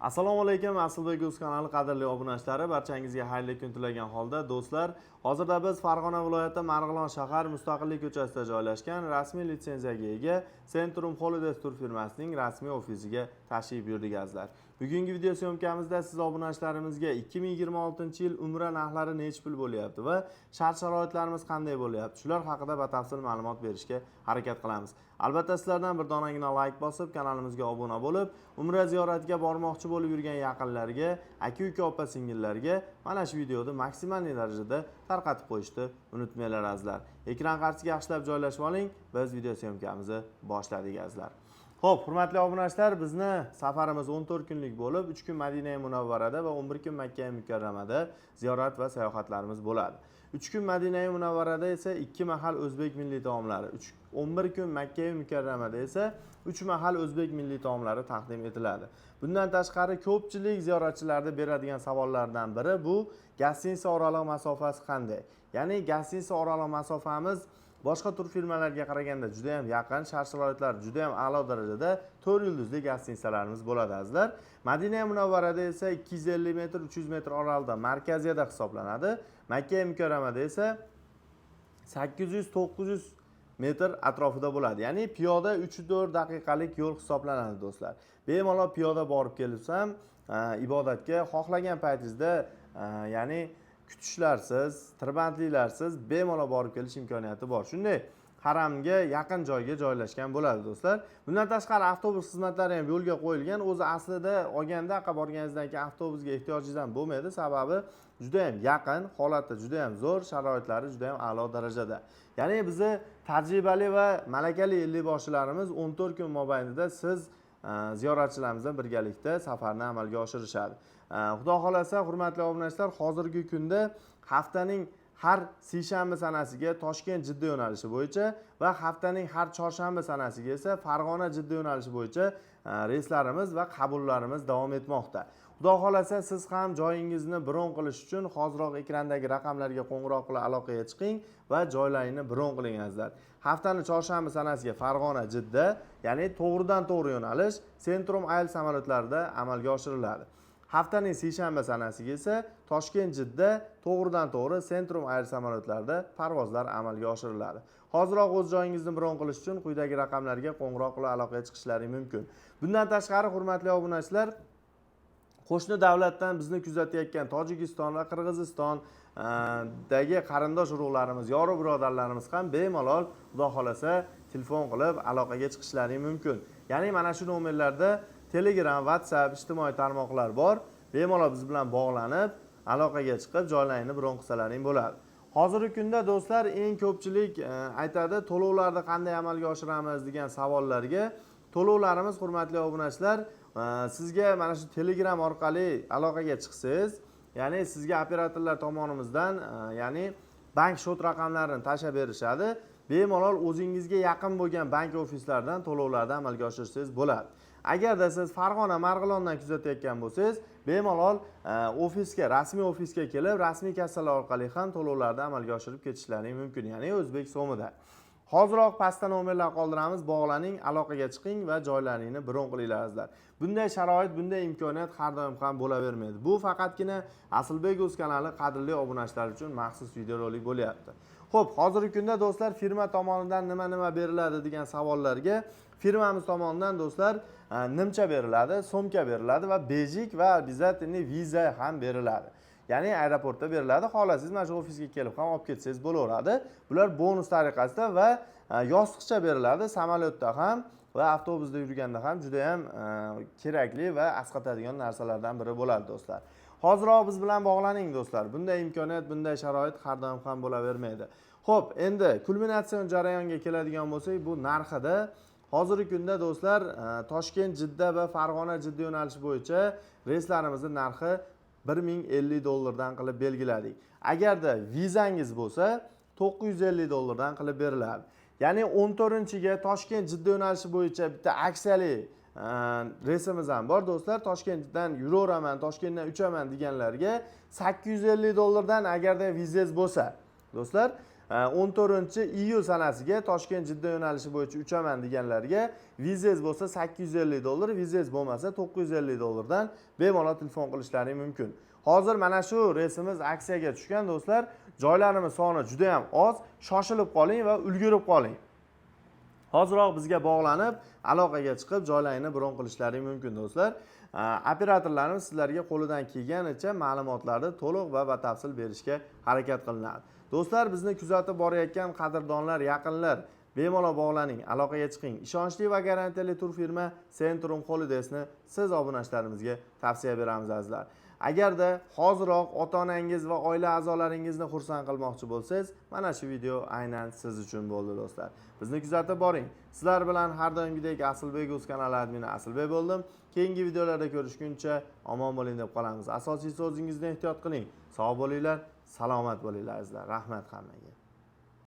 Assalomu alaykum, Aslbek Uz kanali qadrli obunachilari, barchangizga xayrli kun tilagan holda do'stlar, hozirda biz Farg'ona viloyati Marg'ilon shahar Mustaqillik ko'chasida joylashgan rasmiy litsenziyaga ega Centrum Holidays Tur firmasining rasmiy ofisiga tashrif buyurdik azizlar. Bugungi video syomkamizda siz obunachilarimizga 2026-yil umra narxlari necha pul bo'lyapti va shart-sharoitlarimiz qanday bo'lyapti, shular haqida batafsil ma'lumot berishga harakat qilamiz. Albatta sizlardan bir donagina like bosib, kanalimizga obuna bo'lib, umra ziyoratiga bormoqchi bo'lib yurgan yaqinlarga, aka-uka, opa-singillarga mana shu videoni maksimal darajada tarqatib qo'yishni unutmanglar azizlar. Ekran qarshisiga yaxshilab joylashib oling, biz video syomkamizni boshladik azizlar. Xo'p, hurmatli obunachilar, bizni safarimiz 14 kunlik bo'lib, 3 kun Madina Munavvarada va 11 kun Makka Mukarramada ziyorat va sayohatlarimiz bo'ladi. 3 kun Madina Munavvarada esa 2 mahal o'zbek milliy taomlari, 11 kun Makka Mukarramada esa 3 mahal o'zbek milliy taomlari taqdim etiladi. Bundan tashqari ko'pchilik ziyoratchilarda beradigan savollardan biri bu gostinitsa oraliq masofasi qanday? Ya'ni gostinitsa oraliq masofamiz boshqa tur firmalarga qaraganda juda ham yaqin, shart-sharoitlar juda ham a'lo darajada 4 yulduzli gostinitsalarimiz bo'ladi azizlar. Madina Munavvarada esa 250 metr, 300 metr oralida markaziyada hisoblanadi. Makka Mukarramada esa 800-900 metr atrofida bo'ladi. Ya'ni piyoda 3-4 daqiqalik yo'l hisoblanadi do'stlar. Bemalol piyoda borib kelsam, ibodatga xohlagan paytingizda, ya'ni kutishlarsiz, tirbandliklarsiz bemalol borib kelish imkoniyati bor. Shunday haramga yaqin joyga joylashgan bo'ladi do'stlar. Bundan tashqari avtobus xizmatlari ham yo'lga qo'yilgan. O'zi aslida olganda borganingizdan keyin avtobusga ehtiyojingiz ham bo'lmaydi, sababi juda ham yaqin, holati juda ham zo'r, sharoitlari juda ham a'lo darajada. Ya'ni bizni tajribali va malakali ellikboshilarimiz 14 kun mobaynida siz ziyoratchilarimizdan birgalikda safarni amalga oshirishadi. Xudo xolasa, hurmatli obunachilar, hozirgi kunda haftaning har seshanba sanasiga Toshkent Jidda yo'nalishi bo'yicha va haftaning har chorshanba sanasiga esa Farg'ona Jidda yo'nalishi bo'yicha reyslarimiz va qabullarimiz davom etmoqda. Xudo xolasa, siz ham joyingizni bron qilish uchun hoziroq ekrandagi raqamlarga qo'ng'iroq qilib aloqaga chiqing va joylaringni bron qiling azizlar. Haftaning chorshanba sanasiga Farg'ona Jidda, ya'ni to'g'ridan to'g'ri yo'nalish Centrum Air samolyotlarida amalga oshiriladi. Haftaning seshanba sanasiga esa Toshkent Jidda to'g'ridan to'g'ri Centrum Air samolyotlarida parvozlar amalga oshiriladi. Hoziroq o'z joyingizni bron qilish uchun quyidagi raqamlarga qo'ng'iroq qilib aloqaga chiqishlaring mumkin. Bundan tashqari, hurmatli obunachilar, qo'shni davlatdan bizni kuzatayotgan Tojikiston va Qirg'izistondagi qarindosh urug'larimiz, yoru birodarlarimiz ham bemalol xudo xolasa telefon qilib aloqaga chiqishlaring mumkin. Ya'ni mana shu nomerlarda Telegram, WhatsApp, ijtimoiy tarmoqlar bor. Bemalol biz bilan bog'lanib, aloqaga chiqib, joylaringni bron qilsalaring bo'ladi. Hozirgi kunda do'stlar, eng ko'pchilik aytadi, to'lovlarni qanday amalga oshiramiz degan savollarga to'lovlarimiz, hurmatli obunachilar, sizga mana shu Telegram orqali aloqaga chiqsangiz, ya'ni sizga operatorlar tomonimizdan, ya'ni bank shot raqamlarini tashlab berishadi. Bemalol o'zingizga yaqin bo'lgan bank ofislaridan to'lovlarni amalga oshirsangiz bo'ladi. Agarda siz Farg'ona, Marg'ilondan kuzatayotgan bo'lsangiz, bemalol ofisga, rasmiy ofisga kelib, rasmiy kassalar orqali ham to'lovlarni amalga oshirib ketishlaring mumkin, ya'ni o'zbek so'mida. Hoziroq pastda nomerlar qoldiramiz, bog'laning, aloqaga chiqing va joylaringni bron qilinglar azizlar. Bunday sharoit, bunday imkoniyat har doim ham bo'lavermaydi. Bu faqatgina Aslbek Uz kanali qadrli obunachilar uchun maxsus videorolik bo'lyapti. Xo'p, hozirgi kunda do'stlar, firma tomonidan nima beriladi degan savollarga firmamiz tomonidan do'stlar nimcha beriladi, so'mka beriladi va bejik va obязательный viza ham beriladi. Ya'ni aeroportda beriladi. Xohlasangiz mana shu ofisga kelib ham olib ketsangiz bo'laveradi. Bular bonus tariqasida va yostiqcha beriladi. Samolyotda ham va avtobusda yurganda ham juda ham kerakli va asqatadigan narsalardan biri bo'ladi do'stlar. Hoziroq biz bilan bog'laning do'stlar. Bunday imkoniyat, bunday sharoit har doim ham bo'lavermaydi. Xo'p, endi kulminatsion jarayonga keladigan bo'lsak, bu narxida hozirgi kunda do'stlar, Toshkent Jidda va Farg'ona Jidda yo'nalishi bo'yicha reyslarimizning narxi $1050 qilib belgiladik. Agarda vizangiz bo'lsa, $950 qilib beriladi. Ya'ni 14-ga Toshkent Jidda yo'nalishi bo'yicha bitta aksiyali reysimiz ham bor do'stlar. Toshkentdan yuraveraman, Toshkentdan uchaman deganlarga $850 dan agarda vizangiz bo'lsa, do'stlar, 14-iyul sanasiga Toshkent Jidda yo'nalishi bo'yicha uchaman deganlarga vizangiz bo'lsa $850, vizangiz bo'lmasa $950 dan bemalol telefon qilishlari mumkin. Hozir mana shu reysimiz aksiyaga tushgan do'stlar. Joylarimiz soni juda ham oz. Shoshilib qoling va ulgurib qoling. Hoziroq bizga bog'lanib, aloqaga chiqib joylarini bron qilishlari mumkin do'stlar. Operatorlarimiz sizlarga qo'lidan kelganicha ma'lumotlarni to'liq va batafsil berishga harakat qilinadi. Do'stlar, bizni kuzatib borayotgan qadrdonlar, yaqinlar bemalol bog'laning, aloqaga chiqing. Ishonchli va garantiyali turfirma Centrum Holidays'ni siz obunachalarimizga tavsiya beramiz azizlar. Agarda hoziroq ota-onangiz va oila a'zolaringizni xursand qilmoqchi bo'lsangiz, mana shu video aynan siz uchun bo'ldi do'stlar. Bizni kuzatib boring. Sizlar bilan har doimgidek Asilbek o'z kanali admini Asilbek bo'ldim. Keyingi videolarda ko'rishguncha omon bo'ling deb qolamiz. Asosiysi o'zingizni ehtiyot qiling. Sog' bo'linglar, salomat bo'linglar azizlar. Rahmat hammaga.